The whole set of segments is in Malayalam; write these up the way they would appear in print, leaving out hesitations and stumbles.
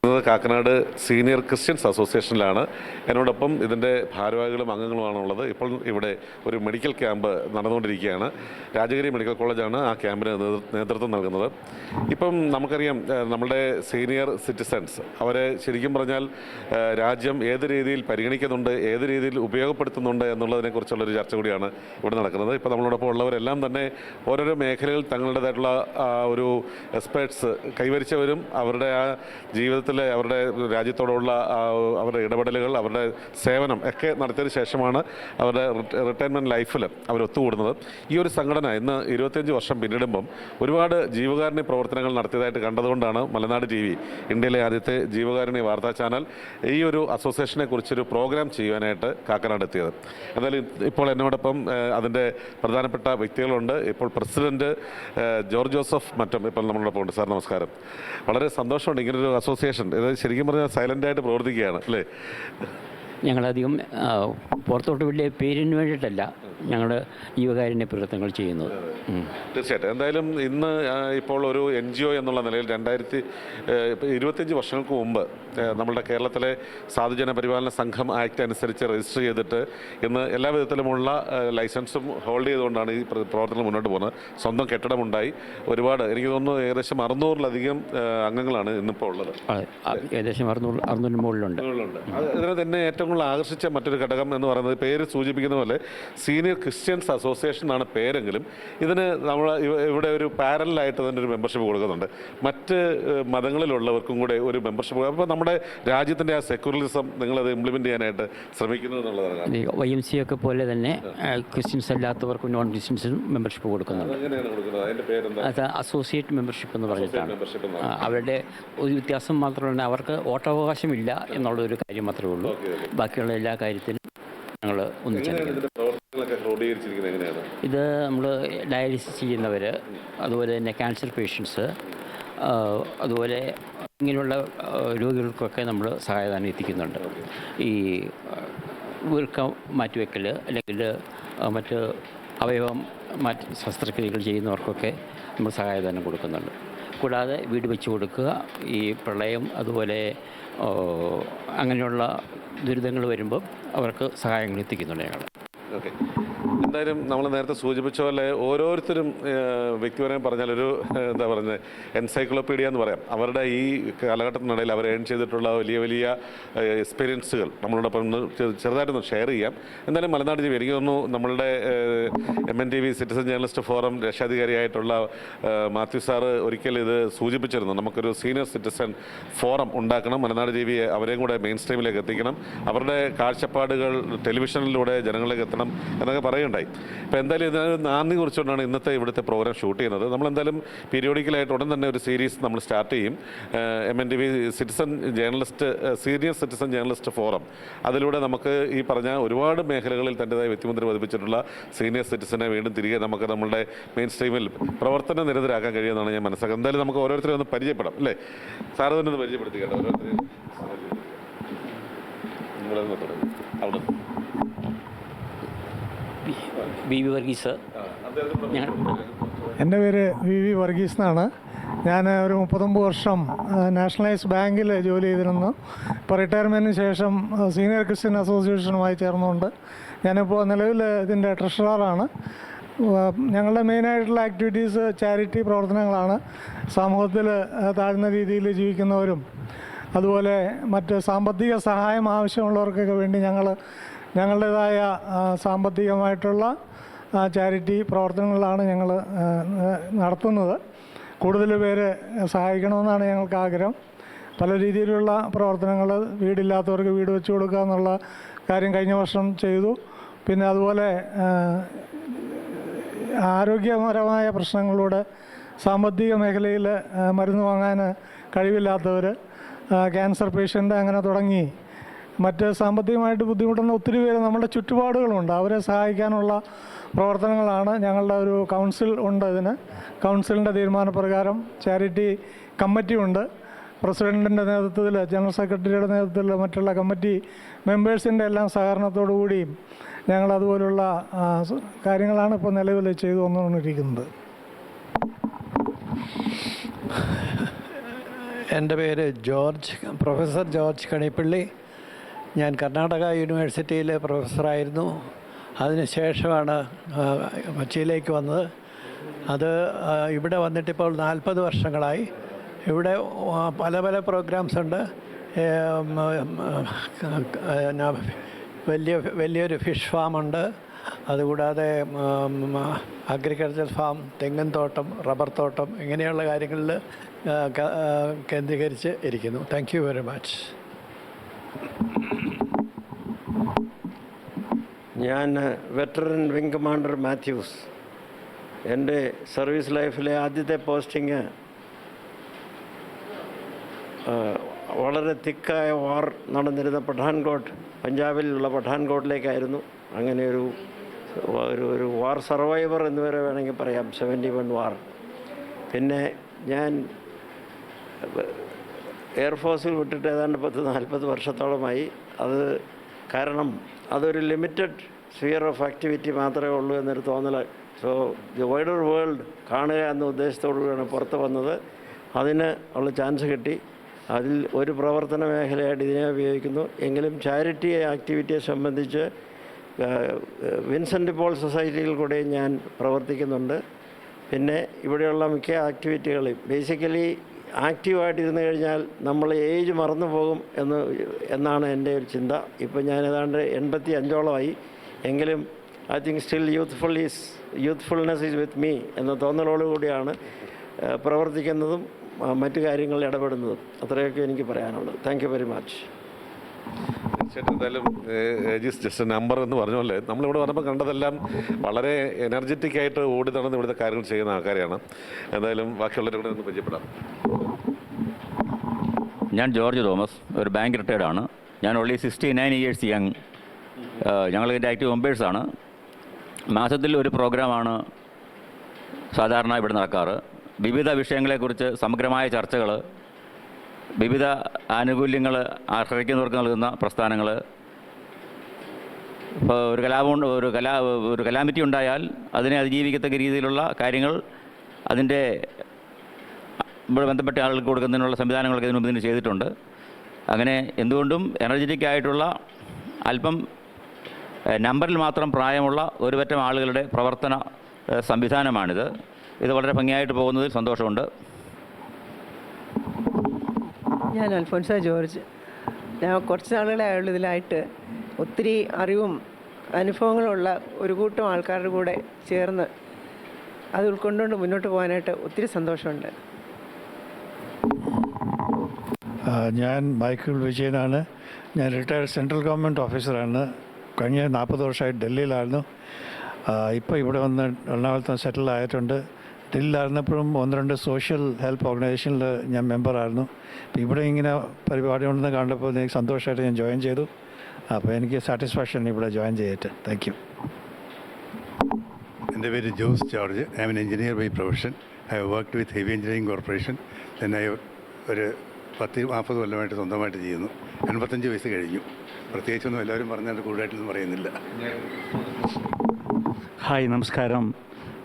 Kakkanad senior Christians അസോസിയേഷനിലാണ്. എന്നോടൊപ്പം ഇതിൻ്റെ ഭാരവാഹികളും അംഗങ്ങളുമാണുള്ളത്. ഇപ്പോൾ ഇവിടെ ഒരു മെഡിക്കൽ ക്യാമ്പ് നടന്നുകൊണ്ടിരിക്കുകയാണ്. രാജഗിരി മെഡിക്കൽ കോളേജാണ് ആ ക്യാമ്പിന് നേതൃത്വം നൽകുന്നത്. ഇപ്പം നമുക്കറിയാം, നമ്മുടെ സീനിയർ സിറ്റിസൺസ് അവരെ ശരിക്കും പറഞ്ഞാൽ രാജ്യം ഏത് രീതിയിൽ പരിഗണിക്കുന്നുണ്ട്, ഏത് രീതിയിൽ ഉപയോഗപ്പെടുത്തുന്നുണ്ട് എന്നുള്ളതിനെക്കുറിച്ചുള്ളൊരു ചർച്ച കൂടിയാണ് ഇവിടെ നടക്കുന്നത്. ഇപ്പോൾ നമ്മളോടൊപ്പം ഉള്ളവരെല്ലാം തന്നെ ഓരോരോ മേഖലകളിൽ തങ്ങളുടേതായിട്ടുള്ള ഒരു എക്സ്പേർട്സ് കൈവരിച്ചവരും അവരുടെ ആ ജീവിതത്തിൽ അവരുടെ രാജ്യത്തോടുള്ള അവരുടെ ഇടപെടലുകൾ, അവരുടെ സേവനം ഒക്കെ നടത്തിയതിന് ശേഷമാണ് അവരുടെ റിട്ടയർമെൻറ്റ് ലൈഫിൽ അവർ ഒത്തുകൂടുന്നത്. ഈ ഒരു സംഘടന ഇന്ന് 25 വർഷം പിന്നിടുമ്പം ഒരുപാട് ജീവകാരുണ്യ പ്രവർത്തനങ്ങൾ നടത്തിയതായിട്ട് കണ്ടതുകൊണ്ടാണ് മലനാട് TV, ഇന്ത്യയിലെ ആദ്യത്തെ ജീവകാരുണ്യ വാർത്താ ചാനൽ, ഈ ഒരു അസോസിയേഷനെ കുറിച്ചൊരു പ്രോഗ്രാം ചെയ്യുവാനായിട്ട് കാക്കനാട് എത്തിയത്. എന്നാലും ഇപ്പോൾ എന്നോടൊപ്പം അതിൻ്റെ പ്രധാനപ്പെട്ട വ്യക്തികളുണ്ട്. ഇപ്പോൾ പ്രസിഡന്റ് ജോർജ് ജോസഫ് മറ്റും ഇപ്പോൾ നമ്മളോടൊപ്പം ഉണ്ട്. സാർ നമസ്കാരം. വളരെ സന്തോഷമുണ്ട് ഇങ്ങനൊരു അസോസിയേഷൻ. ഇത് ശരിക്കും പറഞ്ഞാൽ സൈലൻ്റായിട്ട് പ്രവർത്തിക്കുകയാണ് അല്ലേ? ഞങ്ങളധികം പുറത്തോട്ട് വലിയ പേരിന് വേണ്ടിയിട്ടല്ല ഞങ്ങൾ ജീവകാരുണ്യ പ്രവർത്തനങ്ങൾ ചെയ്യുന്നത്. തീർച്ചയായിട്ടും. എന്തായാലും ഇന്ന് ഇപ്പോൾ ഒരു NGO എന്നുള്ള നിലയിൽ 25 വർഷങ്ങൾക്ക് മുമ്പ് നമ്മുടെ കേരളത്തിലെ സാധുജന പരിപാലന സംഘം ആക്ട് അനുസരിച്ച് രജിസ്റ്റർ ചെയ്തിട്ട് ഇന്ന് എല്ലാ വിധത്തിലുമുള്ള ലൈസൻസും ഹോൾഡ് ചെയ്തുകൊണ്ടാണ് ഈ പ്രവർത്തനം മുന്നോട്ട് പോകുന്നത്. സ്വന്തം കെട്ടിടമുണ്ടായി. ഒരുപാട്, എനിക്ക് തോന്നുന്നു ഏകദേശം 600-ലധികം അംഗങ്ങളാണ് ഇന്നിപ്പോൾ ഉള്ളത്. ഏകദേശം 600 മുകളിലുണ്ട്. ഇതിനെ തന്നെ ഏറ്റവും കൂടുതൽ ആകർഷിച്ച മറ്റൊരു ഘടകം എന്ന് പറയുന്നത്, പേര് സൂചിപ്പിക്കുന്ന പോലെ സീനിയർ ക്രിസ്ത്യൻസ് അസോസിയേഷൻ ആണ് പേരെങ്കിലും ഇതിന് നമ്മൾ ഇവിടെ ഒരു പാരലായിട്ട് തന്നെ ഒരു മെമ്പർഷിപ്പ് കൊടുക്കുന്നുണ്ട്. മറ്റ് മതങ്ങളിലുള്ളവർക്കും കൂടെ ഒരു മെമ്പർഷിപ്പ്. അപ്പോൾ നമ്മുടെ രാജ്യത്തിൻ്റെ ആ സെക്യുലറിസം നിങ്ങളത് ഇംപ്ലിമെൻ്റ് ചെയ്യാനായിട്ട് ശ്രമിക്കുന്നു എന്നുള്ളതാണ്. YMCA ഒക്കെ പോലെ തന്നെ ക്രിസ്ത്യൻസ് അല്ലാത്തവർക്കും നോൺ ക്രിസ്ത്യൻസിനും മെമ്പർഷിപ്പ് കൊടുക്കുന്നുണ്ട്. അത് അസോസിയേറ്റ് മെമ്പർഷിപ്പ് എന്ന് പറഞ്ഞിട്ടാണ്. അവരുടെ ഒരു വ്യത്യാസം മാത്രമല്ല, അവർക്ക് വോട്ടവകാശമില്ല എന്നുള്ളൊരു കാര്യം മാത്രമേ ഉള്ളൂ. ബാക്കിയുള്ള എല്ലാ കാര്യത്തിനും ഞങ്ങൾ ഒന്നിച്ചിരിക്കുന്നത്. ഇത് നമ്മൾ ഡയാലിസിസ് ചെയ്യുന്നവർ, അതുപോലെ തന്നെ ക്യാൻസർ പേഷ്യൻസ്, അതുപോലെ ഇങ്ങനെയുള്ള രോഗികൾക്കൊക്കെ നമ്മൾ സഹായദാനം എത്തിക്കുന്നുണ്ട്. ഈ വൃക്ക മാറ്റിവെക്കൽ അല്ലെങ്കിൽ മറ്റ് അവയവം ശസ്ത്രക്രിയകൾ ചെയ്യുന്നവർക്കൊക്കെ നമ്മൾ സഹായദാനം കൊടുക്കുന്നുണ്ട്. കൂടാതെ വീട് വെച്ച് കൊടുക്കുക, ഈ പ്രളയം അതുപോലെ അങ്ങനെയുള്ള ദുരിതങ്ങൾ വരുമ്പോൾ അവർക്ക് സഹായങ്ങൾ എത്തിക്കുന്നുണ്ട് ഞങ്ങൾ. ഓക്കെ. എന്തായാലും നമ്മൾ നേരത്തെ സൂചിപ്പിച്ച പോലെ ഓരോരുത്തരും വ്യക്തിപരമായി പറഞ്ഞാലൊരു എന്താ പറയുന്നത്, എൻസൈക്ലോപീഡിയ എന്ന് പറയാം. അവരുടെ ഈ കാലഘട്ടത്തിനിടയിൽ അവർ ഏൺ ചെയ്തിട്ടുള്ള വലിയ വലിയ എക്സ്പീരിയൻസുകൾ നമ്മളോടൊപ്പം ചെറുതായിട്ടൊന്ന് ഷെയർ ചെയ്യാം. എന്തായാലും മലനാട് TV, എനിക്ക് തോന്നുന്നു നമ്മളുടെ MNTV സിറ്റിസൺ ജേർണലിസ്റ്റ് ഫോറം രക്ഷാധികാരിയായിട്ടുള്ള മാത്യു സാറ് ഒരിക്കൽ ഇത് സൂചിപ്പിച്ചിരുന്നു. നമുക്കൊരു സീനിയർ സിറ്റിസൺ ഫോറം ഉണ്ടാക്കണം, മലനാട് TV അവരെയും കൂടെ മെയിൻ സ്ട്രീമിലേക്ക് എത്തിക്കണം, അവരുടെ കാഴ്ചപ്പാടുകൾ ടെലിവിഷനിലൂടെ ജനങ്ങളിലേക്ക് എത്തണം എന്നൊക്കെ പറയുണ്ടായി. ഇപ്പോൾ എന്തായാലും ഇതിന് നാന്ദി കുറിച്ചുകൊണ്ടാണ് ഇന്നത്തെ ഇവിടുത്തെ പ്രോഗ്രാം ഷൂട്ട് ചെയ്യുന്നത്. നമ്മളെന്തായാലും പീരിയോഡിക്കലായിട്ട് ഉടൻ തന്നെ ഒരു സീരീസ് നമ്മൾ സ്റ്റാർട്ട് ചെയ്യും. MNTV senior citizen journalist forum. അതിലൂടെ നമുക്ക് ഈ പറഞ്ഞ ഒരുപാട് മേഖലകളിൽ തൻ്റെതായ വ്യക്തിമുദ്ര പതിപ്പിച്ചിട്ടുള്ള സീനിയർ സിറ്റിസനെ വീണ്ടും തിരികെ നമുക്ക് നമ്മുടെ മെയിൻ സ്ട്രീമിൽ പ്രവർത്തന നിരതരാക്കാൻ കഴിയുമെന്നാണ് ഞാൻ മനസ്സിലാക്കുന്നത്. എന്തായാലും നമുക്ക് ഓരോരുത്തരും ഒന്ന് പരിചയപ്പെടാം അല്ലേ? സാറ് തന്നെ ഒന്ന് പരിചയപ്പെടുത്തിക്കേണ്ട ഓരോരുത്തരെയും. അവിടെ BV വർഗീസ്. എൻ്റെ പേര് VV വർഗീസ് എന്നാണ്. ഞാൻ ഒരു 39 വർഷം നാഷണലൈസ്ഡ് ബാങ്കിൽ ജോലി ചെയ്തിരുന്നു. ഇപ്പോൾ റിട്ടയർമെൻറ്റിന് ശേഷം സീനിയർ ക്രിസ്ത്യൻ അസോസിയേഷനുമായി ചേർന്നുകൊണ്ട് ഞാനിപ്പോൾ നിലവിൽ ഇതിൻ്റെ ട്രഷററാണ്. ഞങ്ങളുടെ മെയിനായിട്ടുള്ള ആക്ടിവിറ്റീസ് ചാരിറ്റി പ്രവർത്തനങ്ങളാണ്. സമൂഹത്തിൽ താഴ്ന്ന രീതിയിൽ ജീവിക്കുന്നവരും അതുപോലെ മറ്റ് സാമ്പത്തിക സഹായം ആവശ്യമുള്ളവർക്കൊക്കെ വേണ്ടി ഞങ്ങളുടേതായ സാമ്പത്തികമായിട്ടുള്ള ചാരിറ്റി പ്രവർത്തനങ്ങളാണ് ഞങ്ങൾ നടത്തുന്നത്. കൂടുതൽ പേര് സഹായിക്കണമെന്നാണ് ഞങ്ങൾക്ക് ആഗ്രഹം. പല രീതിയിലുള്ള പ്രവർത്തനങ്ങൾ, വീടില്ലാത്തവർക്ക് വീട് വെച്ച് കൊടുക്കുക എന്നുള്ള കാര്യം കഴിഞ്ഞ വർഷം ചെയ്തു. പിന്നെ അതുപോലെ ആരോഗ്യപരമായ പ്രശ്നങ്ങളിലൂടെ സാമ്പത്തിക മേഖലയിൽ മരുന്ന് വാങ്ങാൻ കഴിവില്ലാത്തവർ, ക്യാൻസർ പേഷ്യൻ്റ്, അങ്ങനെ തുടങ്ങി മറ്റ് സാമ്പത്തികമായിട്ട് ബുദ്ധിമുട്ടുന്ന ഒത്തിരി പേര് നമ്മുടെ ചുറ്റുപാടുകളുണ്ട്. അവരെ സഹായിക്കാനുള്ള പ്രവർത്തനങ്ങളാണ്. ഞങ്ങളുടെ ഒരു കൗൺസിൽ ഉണ്ട്. ഇതിന് കൗൺസിലിൻ്റെ തീരുമാനപ്രകാരം ചാരിറ്റി കമ്മിറ്റി ഉണ്ട്. പ്രസിഡൻറ്റിൻ്റെ നേതൃത്വത്തിൽ, ജനറൽ സെക്രട്ടറിയുടെ നേതൃത്വത്തിൽ, മറ്റുള്ള കമ്മിറ്റി മെമ്പേഴ്സിൻ്റെ എല്ലാം സഹകരണത്തോടു കൂടിയും ഞങ്ങൾ അതുപോലുള്ള കാര്യങ്ങളാണ് ഇപ്പോൾ നിലവിൽ ചെയ്തു വന്നുകൊണ്ടിരിക്കുന്നത്. എൻ്റെ പേര് പ്രൊഫസർ ജോർജ് കണിപ്പള്ളി. ഞാൻ കർണാടക യൂണിവേഴ്സിറ്റിയിലെ പ്രൊഫസറായിരുന്നു. അതിനുശേഷമാണ് കൊച്ചിയിലേക്ക് വന്നത്. അത് ഇവിടെ വന്നിട്ടിപ്പോൾ 40 വർഷങ്ങളായി. ഇവിടെ പല പല പ്രോഗ്രാംസ് ഉണ്ട്. വലിയൊരു ഫിഷ് ഫാമുണ്ട്. അതുകൂടാതെ അഗ്രികൾച്ചർ ഫാം, തെങ്ങിൻ തോട്ടം, റബ്ബർ തോട്ടം, ഇങ്ങനെയുള്ള കാര്യങ്ങളിൽ കേന്ദ്രീകരിച്ച് ഇരിക്കുന്നു. Thank you very much. ഞാൻ വെറ്ററൻ വിംഗ് കമാൻഡർ മാത്യൂസ്. എൻ്റെ സർവീസ് ലൈഫിലെ ആദ്യത്തെ പോസ്റ്റിങ് വളരെ തിക്കായ വാർ നടന്നിരുന്ന പഠാൻകോട്ട്, പഞ്ചാബിലുള്ള പഠാൻകോട്ടിലേക്കായിരുന്നു. അങ്ങനെ ഒരു വാർ സർവൈവർ എന്ന് വരെ വേണമെങ്കിൽ പറയാം, 71 വാർ. പിന്നെ ഞാൻ എയർഫോഴ്സിൽ വിട്ടിട്ട് ഏതാണ്ട് 40 വർഷത്തോളമായി. അത് കാരണം അതൊരു ലിമിറ്റഡ് സ്ഫിയർ ഓഫ് ആക്ടിവിറ്റി മാത്രമേ ഉള്ളൂ എന്നൊരു തോന്നൽ. സോ ദി വൈഡർ വേൾഡ് കാണുക എന്ന ഉദ്ദേശത്തോടുകൂടിയാണ് പുറത്ത് വന്നത്. അതിന് ഉള്ള ചാൻസ് കിട്ടി. അതിൽ ഒരു പ്രവർത്തന മേഖലയായിട്ട് ഇതിനെ ഉപയോഗിക്കുന്നു. എങ്കിലും ചാരിറ്റി ആക്ടിവിറ്റിയെ സംബന്ധിച്ച് വിൻസെൻ്റ് പോൾ സൊസൈറ്റിയിൽ കൂടെ ഞാൻ പ്രവർത്തിക്കുന്നുണ്ട്. പിന്നെ ഇവിടെയുള്ള മിക്ക ആക്ടിവിറ്റികളും ബേസിക്കലി ആക്റ്റീവായിട്ടിരുന്നു കഴിഞ്ഞാൽ നമ്മൾ ഏജ് മറന്നു പോകും എന്നാണ് എൻ്റെ ഒരു ചിന്ത. ഇപ്പം ഞാൻ ഏതാണ്ട് 85ഓളമായി. എങ്കിലും I think still youthfulness is with me എന്ന തോന്നലോടുകൂടിയാണ് പ്രവർത്തിക്കുന്നതും മറ്റു കാര്യങ്ങളിൽ ഇടപെടുന്നതും. അത്രയൊക്കെ എനിക്ക് പറയാനുള്ളത്. Thank you very much. തീർച്ചയായിട്ടും എന്തായാലും ജസ്റ്റ് നമ്പർ എന്ന് പറഞ്ഞ പോലെ നമ്മളിവിടെ വന്നപ്പോൾ കണ്ടതെല്ലാം വളരെ എനർജറ്റിക് ആയിട്ട് ഓടി നടന്ന് ഇവിടുത്തെ കാര്യങ്ങൾ ചെയ്യുന്ന ആൾക്കാരെയാണ്. എന്തായാലും ബാക്കിയുള്ളവരെ ഒന്ന് പരിചയപ്പെടാം. ഞാൻ ജോർജ് തോമസ്, ഒരു ബാങ്ക് റിട്ടയർഡാണ്. ഞാൻ ഓൺലി 69 ഇയേഴ്സ് യങ്. ഞങ്ങൾ ഇതിൻ്റെ ആക്റ്റീവ് മെമ്പേഴ്സാണ്. മാസത്തിൽ ഒരു പ്രോഗ്രാമാണ് സാധാരണ ഇവിടെ നടക്കാറ്. വിവിധ വിഷയങ്ങളെക്കുറിച്ച് സമഗ്രമായ ചർച്ചകൾ, വിവിധ ആനുകൂല്യങ്ങൾ അർഹിക്കുന്നവർക്ക് നൽകുന്ന പ്രസ്ഥാനങ്ങൾ. ഇപ്പോൾ ഒരു കലാമിറ്റി ഉണ്ടായാൽ അതിനെ അതിജീവിക്കത്തക്ക രീതിയിലുള്ള കാര്യങ്ങൾ അതിൻ്റെ ഇവിടെ ബന്ധപ്പെട്ട ആളുകൾക്ക് കൊടുക്കുന്നതിനുള്ള സംവിധാനങ്ങളൊക്കെ ഇതിനു മുമ്പ് ചെയ്തിട്ടുണ്ട്. അങ്ങനെ എന്തുകൊണ്ടും എനർജറ്റിക് ആയിട്ടുള്ള അല്പം നമ്പറിൽ മാത്രം പ്രായമുള്ള ഒരു പറ്റം ആളുകളുടെ പ്രവർത്തന സംവിധാനമാണിത്. ഇത് വളരെ ഭംഗിയായിട്ട് പോകുന്നതിൽ സന്തോഷമുണ്ട്. ഞാൻ അൽഫോൻസ ജോർജ്. ഞാൻ കുറച്ച് നാളുകളെ ആയുള്ളൂ ഇതിലായിട്ട്. ഒത്തിരി അറിവും അനുഭവങ്ങളുള്ള ഒരു കൂട്ടം ആൾക്കാരുടെ കൂടെ ചേർന്ന് അത് ഉൾക്കൊണ്ടുകൊണ്ട് മുന്നോട്ട് പോകാനായിട്ട് ഒത്തിരി സന്തോഷമുണ്ട്. ഞാൻ മൈക്കിൾ വിജയനാണ്. ഞാൻ റിട്ടയർഡ് സെൻട്രൽ ഗവൺമെൻറ് ഓഫീസറാണ്. കഴിഞ്ഞ 40 വർഷമായിട്ട് ഡൽഹിയിലായിരുന്നു. ഇപ്പോൾ ഇവിടെ വന്ന് എറണാകുളത്ത് സെറ്റിൽ ആയിട്ടുണ്ട്. ഡൽഹിയിലായിരുന്നപ്പോഴും 1-2 സോഷ്യൽ ഹെൽപ്പ് ഓർഗനൈസേഷനിൽ ഞാൻ മെമ്പറായിരുന്നു. അപ്പോൾ ഇവിടെ ഇങ്ങനെ പരിപാടി ഉണ്ടെന്ന് കണ്ടപ്പോൾ എനിക്ക് സന്തോഷമായിട്ട് ഞാൻ ജോയിൻ ചെയ്തു. അപ്പോൾ എനിക്ക് സാറ്റിസ്ഫാക്ഷൻ ഇവിടെ ജോയിൻ ചെയ്തിട്ട്. Thank you. എൻ്റെ പേര് Jose George. I am an engineer by profession. I have worked with heavy engineering corporation. then ഒരു 10-40 കൊല്ലമായിട്ട് സ്വന്തമായിട്ട് ചെയ്യുന്നു. 85 വയസ്സ് കഴിഞ്ഞു. പ്രത്യേകിച്ചൊന്നും എല്ലാവരും പറഞ്ഞാൽ കൂടുതലായിട്ടൊന്നും പറയുന്നില്ല. ഹായ്, നമസ്കാരം.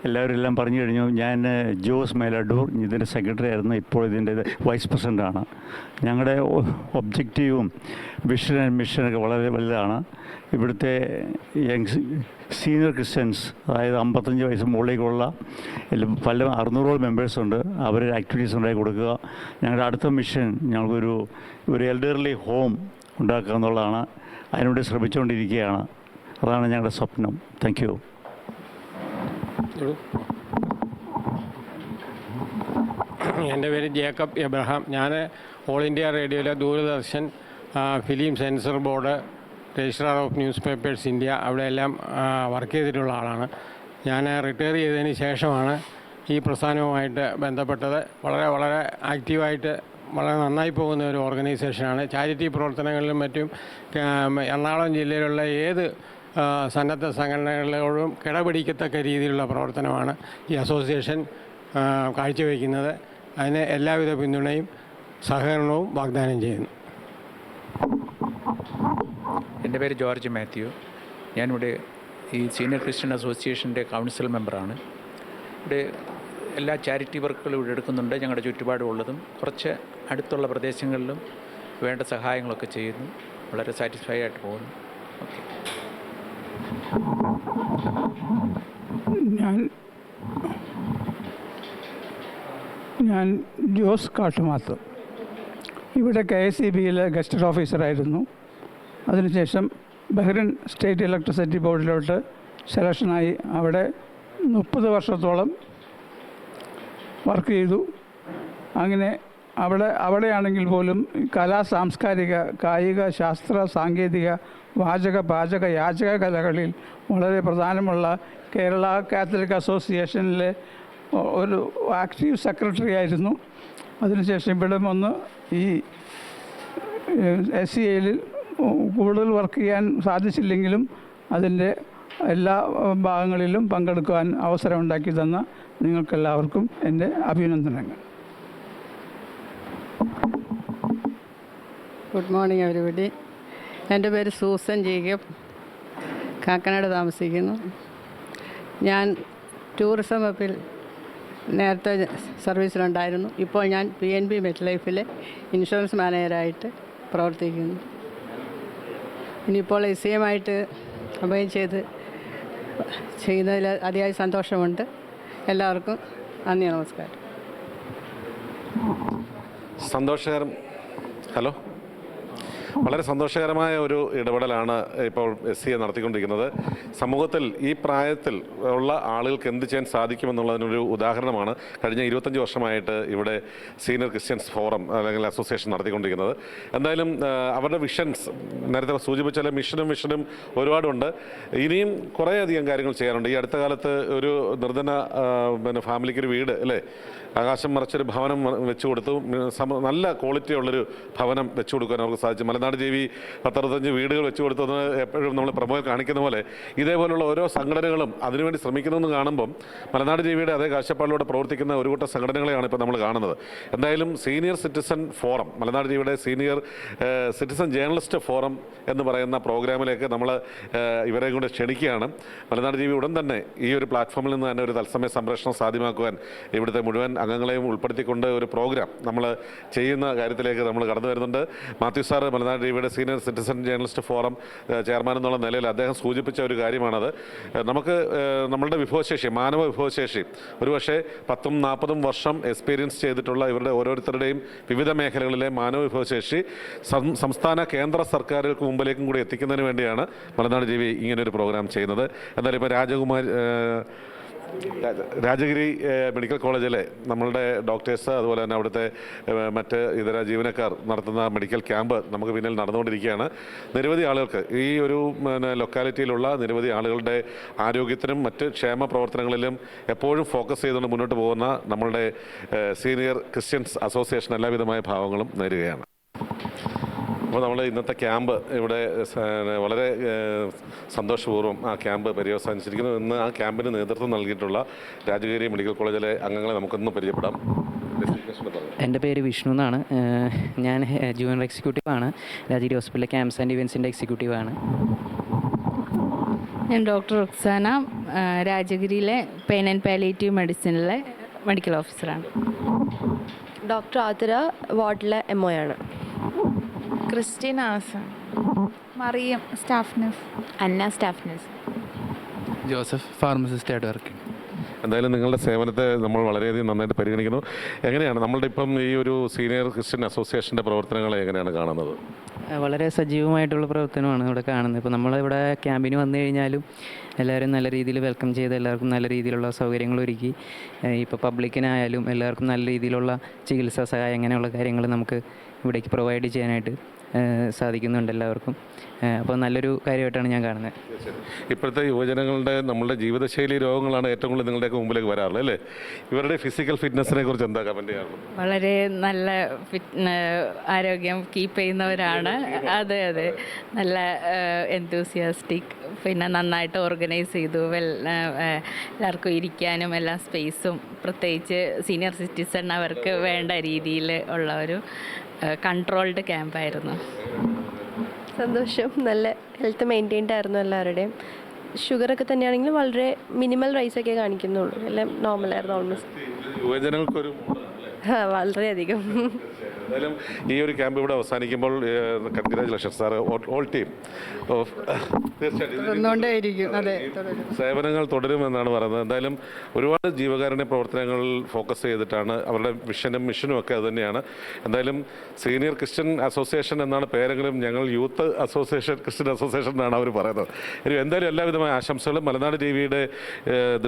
എല്ലാവരും പറഞ്ഞു കഴിഞ്ഞു. ഞാൻ ജോസ് മേലഡൂർ, ഇതിൻ്റെ സെക്രട്ടറി ആയിരുന്നു. ഇപ്പോൾ ഇതിൻ്റെ വൈസ് പ്രസിഡൻ്റാണ്. ഞങ്ങളുടെ ഒബ്ജക്റ്റീവും വിഷൻ ആൻഡ് മിഷനൊക്കെ വളരെ വലുതാണ്. ഇവിടുത്തെ സീനിയർ ക്രിസ്ത്യൻസ്, അതായത് 55 വയസ്സ് മുകളിലേക്കുള്ള പല 600ഓളം മെമ്പേഴ്സുണ്ട്. അവരുടെ ആക്ടിവിറ്റീസ് ഉണ്ടാക്കി കൊടുക്കുക. ഞങ്ങളുടെ അടുത്ത മിഷൻ ഞങ്ങൾക്കൊരു എൽഡർലി ഹോം ഉണ്ടാക്കുക എന്നുള്ളതാണ്. അതിനുവേണ്ടി ശ്രമിച്ചുകൊണ്ടിരിക്കുകയാണ്. അതാണ് ഞങ്ങളുടെ സ്വപ്നം. Thank you. എൻ്റെ പേര് ജേക്കബ് എബ്രഹാം. ഞാൻ ഓൾ ഇന്ത്യ റേഡിയോയിലെ Doordarshan film censor board, registrar of newspapers India, അവിടെയെല്ലാം വർക്ക് ചെയ്തിട്ടുള്ള ആളാണ്. ഞാൻ റിട്ടയർ ചെയ്തതിന് ശേഷമാണ് ഈ പ്രസ്ഥാനവുമായിട്ട് ബന്ധപ്പെട്ടത്. വളരെ ആക്റ്റീവായിട്ട് വളരെ നന്നായി പോകുന്ന ഒരു ഓർഗനൈസേഷനാണ്. ചാരിറ്റി പ്രവർത്തനങ്ങളിലും മറ്റും എറണാകുളം ജില്ലയിലുള്ള ഏത് സന്നദ്ധ സംഘടനകളോടും കിടപിടിക്കത്തക്ക രീതിയിലുള്ള പ്രവർത്തനമാണ് ഈ അസോസിയേഷൻ കാഴ്ചവെക്കുന്നത്. അതിന് എല്ലാവിധ പിന്തുണയും സഹകരണവും വാഗ്ദാനം ചെയ്യുന്നു. എൻ്റെ പേര് ജോർജ് മാത്യു. ഞാനിവിടെ ഈ സീനിയർ ക്രിസ്ത്യൻ അസോസിയേഷൻ്റെ കൗൺസിൽ മെമ്പറാണ്. ഇവിടെ എല്ലാ ചാരിറ്റി വർക്കുകളും ഇവിടെ എടുക്കുന്നുണ്ട്. ഞങ്ങളുടെ ചുറ്റുപാടുമുള്ളതും കുറച്ച് അടുത്തുള്ള പ്രദേശങ്ങളിലും വേണ്ട സഹായങ്ങളൊക്കെ ചെയ്യുന്നു. വളരെ സാറ്റിസ്ഫൈ ആയിട്ട് പോകുന്നു. ഓക്കെ. ഞാൻ ജോസ് കാട്ടുമാത്ത്. ഇവിടെ KSEBയിലെ ഗസ്റ്റഡ് ഓഫീസറായിരുന്നു. അതിനുശേഷം ബഹ്റിൻ സ്റ്റേറ്റ് ഇലക്ട്രിസിറ്റി ബോർഡിലോട്ട് സെലക്ഷനായി അവിടെ 30 വർഷത്തോളം വർക്ക് ചെയ്തു. അങ്ങനെ അവിടെയാണെങ്കിൽ പോലും കലാ, സാംസ്കാരിക, കായിക, ശാസ്ത്ര, സാങ്കേതിക, വാചക, പാചക, യാചക കലകളിൽ വളരെ പ്രധാനമുള്ള കേരള കാത്തലിക് അസോസിയേഷനിലെ ഒരു ആക്റ്റീവ് സെക്രട്ടറി ആയിരുന്നു. അതിനുശേഷം ഇവിടെ വന്ന് ഈ SCAയിൽ കൂടുതൽ വർക്ക് ചെയ്യാൻ സാധിച്ചില്ലെങ്കിലും അതിൻ്റെ എല്ലാ ഭാഗങ്ങളിലും പങ്കെടുക്കുവാൻ അവസരമുണ്ടാക്കി തന്ന നിങ്ങൾക്കെല്ലാവർക്കും എൻ്റെ അഭിനന്ദനങ്ങൾ. Good morning everybody. എൻ്റെ പേര് സൂസൻ ജേക്കബ്, കാക്കനാട് താമസിക്കുന്നു. ഞാൻ ടൂറിസം വകുപ്പിൽ നേരത്തെ സർവീസിലുണ്ടായിരുന്നു. ഇപ്പോൾ ഞാൻ PNB മെറ്റ്ലൈഫിലെ ഇൻഷുറൻസ് മാനേജറായിട്ട് പ്രവർത്തിക്കുന്നു. ഇനിയിപ്പോൾ SCAയുമായിട്ട് അഭയം ചെയ്യുന്നതിൽ അതിയായ സന്തോഷമുണ്ട്. എല്ലാവർക്കും നന്ദി, നമസ്കാരം. സന്തോഷകരം. ഹലോ. വളരെ സന്തോഷകരമായ ഒരു ഇടപെടലാണ് ഇപ്പോൾ SCA നടത്തിക്കൊണ്ടിരിക്കുന്നത്. സമൂഹത്തിൽ ഈ പ്രായത്തിൽ ഉള്ള ആളുകൾക്ക് എന്ത് ചെയ്യാൻ സാധിക്കുമെന്നുള്ളതിനൊരു ഉദാഹരണമാണ് കഴിഞ്ഞ 25 വർഷമായിട്ട് ഇവിടെ സീനിയർ ക്രിസ്ത്യൻസ് ഫോറം അല്ലെങ്കിൽ അസോസിയേഷൻ നടത്തിക്കൊണ്ടിരിക്കുന്നത്. എന്തായാലും അവരുടെ വിഷൻസ് നേരത്തെ സൂചിപ്പിച്ചാൽ മിഷനും ഒരുപാടുണ്ട്. ഇനിയും കുറേയധികം കാര്യങ്ങൾ ചെയ്യാനുണ്ട്. ഈ അടുത്ത കാലത്ത് ഒരു നിർധന ഫാമിലിക്കൊരു വീട് അല്ലേ, ആകാശം മറച്ചൊരു ഭവനം വെച്ചു കൊടുത്തു. നല്ല ക്വാളിറ്റി ഉള്ളൊരു ഭവനം വെച്ചു കൊടുക്കാൻ അവർക്ക് സാധിച്ചു. മലനാട് ദേവി 10-65 വീടുകൾ വെച്ചു കൊടുത്തത് എപ്പോഴും നമ്മൾ പ്രമോദ് കാണിക്കുന്ന പോലെ ഇതേപോലുള്ള ഓരോ സംഘടനകളും അതിനുവേണ്ടി ശ്രമിക്കുന്നതെന്ന് കാണുമ്പം മലനാട് ദേവിയുടെ അതേ കാഴ്ചപ്പാടിലൂടെ പ്രവർത്തിക്കുന്ന ഒരു കൂട്ടം സംഘടനകളെയാണ് ഇപ്പോൾ നമ്മൾ കാണുന്നത്. എന്തായാലും സീനിയർ സിറ്റിസൺ ഫോറം, മലനാട് ദേവിയുടെ സീനിയർ സിറ്റിസൺ ജേർണലിസ്റ്റ് ഫോറം എന്ന് പറയുന്ന പ്രോഗ്രാമിലേക്ക് നമ്മൾ ഇവരെ കൂടെ ക്ഷണിക്കുകയാണ്. മലനാട് ദേവി ഉടൻ തന്നെ ഈ ഒരു പ്ലാറ്റ്ഫോമിൽ നിന്ന് തന്നെ ഒരു തത്സമയ സംപ്രേഷണം സാധ്യമാക്കുവാൻ ഇവിടുത്തെ മുഴുവൻ അംഗങ്ങളെയും ഉൾപ്പെടുത്തിക്കൊണ്ട് ഒരു പ്രോഗ്രാം നമ്മൾ ചെയ്യുന്ന കാര്യത്തിലേക്ക് നമ്മൾ കടന്നു വരുന്നുണ്ട്. മാത്യു സാറ് മലനാട് ദേവിയുടെ senior citizen journalist forum chairman എന്നുള്ള നിലയിൽ അദ്ദേഹം സൂചിപ്പിച്ച ഒരു കാര്യമാണത്. നമുക്ക് നമ്മളുടെ വിഭവശേഷി, മാനവ വിഭവശേഷി, ഒരുപക്ഷെ 10-40 വർഷം എക്സ്പീരിയൻസ് ചെയ്തിട്ടുള്ള ഇവരുടെ ഓരോരുത്തരുടെയും വിവിധ മേഖലകളിലെ മാനവ വിഭവശേഷി സംസ്ഥാന കേന്ദ്ര സർക്കാരുകൾക്ക് മുമ്പിലേക്കും കൂടി എത്തിക്കുന്നതിന് വേണ്ടിയാണ് മലനാട് ദേവി ഇങ്ങനൊരു പ്രോഗ്രാം ചെയ്യുന്നത്. എന്തായാലും ഇപ്പോൾ രാജഗിരി മെഡിക്കൽ കോളേജിലെ നമ്മളുടെ ഡോക്ടേഴ്സ്, അതുപോലെ തന്നെ അവിടുത്തെ മറ്റ് ഇതര ജീവനക്കാർ നടത്തുന്ന മെഡിക്കൽ ക്യാമ്പ് നമുക്ക് പിന്നിൽ നടന്നുകൊണ്ടിരിക്കുകയാണ്. നിരവധി ആളുകൾക്ക്, ഈ ഒരു ലൊക്കാലിറ്റിയിലുള്ള നിരവധി ആളുകളുടെ ആരോഗ്യത്തിനും മറ്റ് ക്ഷേമ പ്രവർത്തനങ്ങളിലും എപ്പോഴും ഫോക്കസ് ചെയ്തുകൊണ്ട് മുന്നോട്ട് പോകുന്ന നമ്മളുടെ സീനിയർ ക്രിസ്ത്യൻസ് അസോസിയേഷൻ എല്ലാവിധമായ ഭാവങ്ങളും നേരുകയാണ്. അപ്പോൾ നമ്മൾ ഇന്നത്തെ ക്യാമ്പ് ഇവിടെ വളരെ സന്തോഷപൂർവ്വം ആ ക്യാമ്പ് പര്യവസാനിച്ചിരിക്കുന്നു. ഇന്ന് ആ ക്യാമ്പിന് നേതൃത്വം നൽകിയിട്ടുള്ള രാജഗിരി മെഡിക്കൽ കോളേജിലെ അംഗങ്ങളെ നമുക്കൊന്ന് പരിചയപ്പെടാം. എൻ്റെ പേര് വിഷ്ണു എന്നാണ്. ഞാൻ ജൂനിയർ എക്സിക്യൂട്ടീവാണ്. രാജഗിരി ഹോസ്പിറ്റലിലെ ക്യാമ്പ്സ് ആൻഡ് ഇവൻസിൻ്റെ എക്സിക്യൂട്ടീവാണ്. ഞാൻ ഡോക്ടർ റുക്സാന, രാജഗിരിയിലെ പെയിൻ ആൻഡ് പാലിയേറ്റീവ് മെഡിസിനിലെ മെഡിക്കൽ ഓഫീസറാണ്. ഡോക്ടർ ആതിര, വാർഡിലെ MO ആണ്. Christina Asan, Mariam staff nurse, Anna staff nurse, Joseph ഫാർമസിസ്റ്റായിട്ട് വർക്ക് ചെയ്യും. എന്തായാലും നിങ്ങളുടെ സേവനത്തെ നമ്മൾ വളരെയധികം നന്നായിട്ട് പരിഗണിക്കുന്നു. എങ്ങനെയാണ് നമ്മളുടെ ഇപ്പം ഈ ഒരു സീനിയർ ക്രിസ്ത്യൻ അസോസിയേഷൻ്റെ പ്രവർത്തനങ്ങളെ എങ്ങനെയാണ് കാണുന്നത്? വളരെ സജീവമായിട്ടുള്ള പ്രവർത്തനമാണ് ഇവിടെ കാണുന്നത്. ഇപ്പോൾ നമ്മളിവിടെ ക്യാമ്പിന് വന്നു കഴിഞ്ഞാലും എല്ലാവരും നല്ല രീതിയിൽ വെൽക്കം ചെയ്ത് എല്ലാവർക്കും നല്ല രീതിയിലുള്ള സൗകര്യങ്ങൾ ഒരുക്കി, ഇപ്പോൾ പബ്ലിക്കിനായാലും എല്ലാവർക്കും നല്ല രീതിയിലുള്ള ചികിത്സാ സഹായം അങ്ങനെയുള്ള കാര്യങ്ങൾ നമുക്ക് ഇവിടേക്ക് പ്രൊവൈഡ് ചെയ്യാനായിട്ട് സാധിക്കുന്നുണ്ട് എല്ലാവർക്കും. അപ്പോൾ നല്ലൊരു കാര്യമായിട്ടാണ് ഞാൻ കാണുന്നത്. ഇപ്പോഴത്തെ യുവജനങ്ങളുടെ നമ്മളുടെ ജീവിതശൈലി രോഗങ്ങളാണ് ഏറ്റവും കൂടുതൽ നിങ്ങളുടെയൊക്കെ മുമ്പിലേക്ക് വരാറുള്ളത് അല്ലേ? ഇവരുടെ ഫിസിക്കൽ ഫിറ്റ്നസ്സിനെ കുറിച്ച് എന്താ കമൻറ്റ് ചെയ്യാറുള്ളത്? വളരെ നല്ല ആരോഗ്യം കീപ്പ് ചെയ്യുന്നവരാണ്. അതെ, നല്ല എന്തൂസിയാസ്റ്റിക്, പിന്നെ നന്നായിട്ട് ഓർഗനൈസ് ചെയ്തു. എല്ലാവർക്കും ഇരിക്കാനും എല്ലാ സ്പേസും, പ്രത്യേകിച്ച് സീനിയർ സിറ്റിസൺ അവർക്ക് വേണ്ട രീതിയിൽ ഉള്ള ഒരു കൺട്രോൾഡ് ക്യാമ്പായിരുന്നു. സന്തോഷം. നല്ല ഹെൽത്ത് മെയിൻറ്റെയിൻഡ് ആയിരുന്നു എല്ലാവരുടെയും. ഷുഗറൊക്കെ തന്നെയാണെങ്കിലും വളരെ മിനിമൽ റൈസൊക്കെ കാണിക്കുന്നുള്ളൂ. എല്ലാം നോർമലായിരുന്നു ഓൾമോസ്റ്റ്. യുവജനങ്ങൾക്കൊരു വളരെയധികം. എന്തായാലും ഈ ഒരു ക്യാമ്പ് ഇവിടെ അവസാനിക്കുമ്പോൾ കൺഗ്രാജുലേഷൻ സാർ, ഓൾ ടീം. തുടർന്നുകൊണ്ടേയിരിക്കും. അതെ, സേവനങ്ങൾ തുടരുമെന്നാണ് പറയുന്നത്. എന്തായാലും ഒരുപാട് ജീവകാരുണ്യ പ്രവർത്തനങ്ങളിൽ ഫോക്കസ് ചെയ്തിട്ടാണ് അവരുടെ വിഷനും മിഷനും ഒക്കെ അത് തന്നെയാണ്. എന്തായാലും സീനിയർ ക്രിസ്ത്യൻ അസോസിയേഷൻ എന്നാണ് പേരെങ്കിലും ഞങ്ങൾ യൂത്ത് അസോസിയേഷൻ, ക്രിസ്ത്യൻ അസോസിയേഷൻ എന്നാണ് അവർ പറയുന്നത്. എന്തായാലും എല്ലാവിധമായ ആശംസകളും. മലനാട് ടി വിയുടെ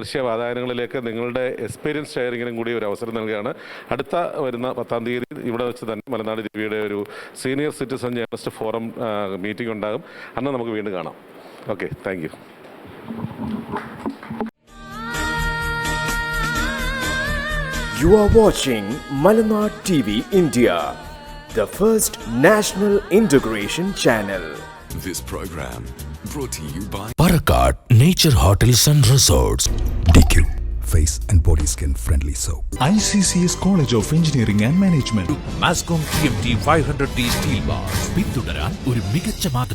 ദൃശ്യവാതായനങ്ങളിലേക്ക് നിങ്ങളുടെ എക്സ്പീരിയൻസ് ഷെയറിങ്ങിനും കൂടി ഒരു അവസരം നൽകുകയാണ്. അടുത്ത വരുന്ന 10-ാം തീയതി ഇവിടെ വെച്ച് തന്നെ മലനാട് ടി വിയുടെ ഒരു senior citizen journalist forum meeting ഉണ്ടാകും. അന്ന് നമുക്ക് വീണ്ടും കാണാം. Okay, thank you. You are watching Malanad TV India, the first national integration channel. This program brought to you by Parakat Nature Hotels and Resorts. DQ Face and Body Skin Friendly Soap. ICCS College of Engineering and Management. Mascom TMT 500D Steel Bar. പിന്തുടരാൻ ഒരു മികച്ച മാതൃക.